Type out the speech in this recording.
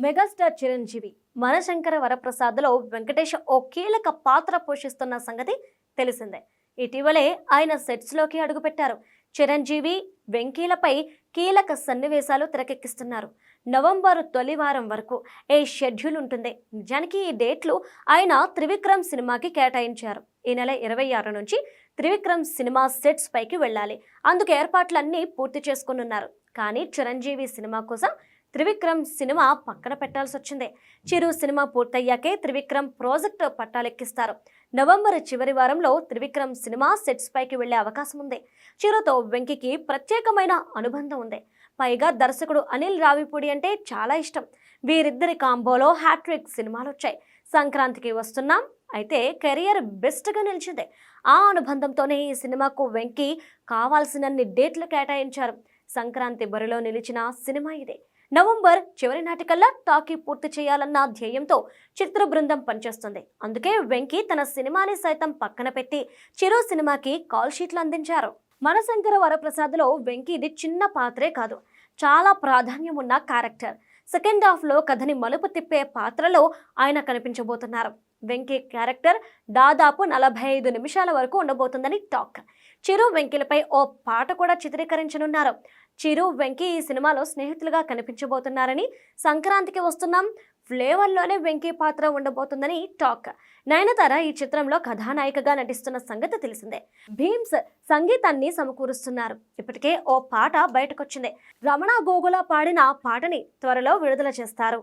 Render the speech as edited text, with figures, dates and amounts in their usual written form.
Megastar Chiranjeevi మనశంకర వరప్రసాద్లో Venkatesh ఓ కీలక పాత్ర పోషిస్తున్న సంగతి తెలిసిందే. ఇటీవలే ఆయన సెట్స్లోకి అడుగుపెట్టారు. చిరంజీవి వెంకీలపై కీలక సన్నివేశాలు తెరకెక్కిస్తున్నారు. నవంబర్ తొలి వారం వరకు ఏ షెడ్యూల్ ఉంటుంది. నిజానికి ఈ డేట్లు ఆయన త్రివిక్రమ్ సినిమాకి కేటాయించారు. ఈ నెల 26 నుంచి త్రివిక్రమ్ సినిమా సెట్స్ పైకి వెళ్ళాలి. అందుకు ఏర్పాట్లన్నీ పూర్తి చేసుకున్నారు. కానీ చిరంజీవి సినిమా కోసం త్రివిక్రమ్ సినిమా పక్కన పెట్టాల్సి వచ్చింది. చిరు సినిమా పూర్తయ్యాకే త్రివిక్రమ్ ప్రాజెక్టు పట్టాలెక్కిస్తారు. నవంబర్ చివరి వారంలో త్రివిక్రమ్ సినిమా సెట్స్ పైకి వెళ్లే అవకాశం ఉంది. చిరుతో వెంకికి ప్రత్యేకమైన అనుబంధం ఉంది. పైగా దర్శకుడు అనిల్ రావిపూడి అంటే చాలా ఇష్టం. వీరిద్దరి కాంబోలో హ్యాట్రిక్ సినిమాలు వచ్చాయి. సంక్రాంతికి వస్తున్నాం అయితే కెరియర్ బెస్ట్గా నిలిచింది. ఆ అనుబంధంతోనే ఈ సినిమాకు వెంకి కావాల్సినన్ని డేట్లు కేటాయించారు. సంక్రాంతి బరిలో నిలిచిన సినిమా ఇదే. నవంబర్ చివరి నాటికల్లా టాకీ పూర్తి చేయాలన్న ధ్యేయంతో చిత్ర బృందం పనిచేస్తుంది. అందుకే వెంకీ తన సినిమాని సైతం పక్కన పెట్టి చిరు సినిమాకి కాల్ షీట్లు అందించారు. మనశంకర వరప్రసాద్లో వెంకీ ఇది చిన్న పాత్రే కాదు, చాలా ప్రాధాన్యం ఉన్న క్యారెక్టర్. సెకండ్ హాఫ్లో కథని మలుపు తిప్పే పాత్రలో ఆయన కనిపించబోతున్నారు. వెంకీ క్యారెక్టర్ దాదాపు 45 నిమిషాల వరకు ఉండబోతుందని టాక్. చిరు వెంకీలపై ఓ పాట కూడా చిత్రీకరించనున్నారు. చిరు వెంకీ ఈ సినిమాలో స్నేహితులుగా కనిపించబోతున్నారని, సంక్రాంతికి వస్తున్నాం ఫ్లేవర్లోనే వెంకీ పాత్ర ఉండబోతుందని టాక్. నయనతార ఈ చిత్రంలో కథానాయికగా నటిస్తున్న సంగతి తెలిసిందే. భీమ్స్ సంగీతాన్ని సమకూరుస్తున్నారు. ఇప్పటికే ఓ పాట బయటకొచ్చింది. రమణ గోగుల పాడిన పాటని త్వరలో విడుదల చేస్తారు.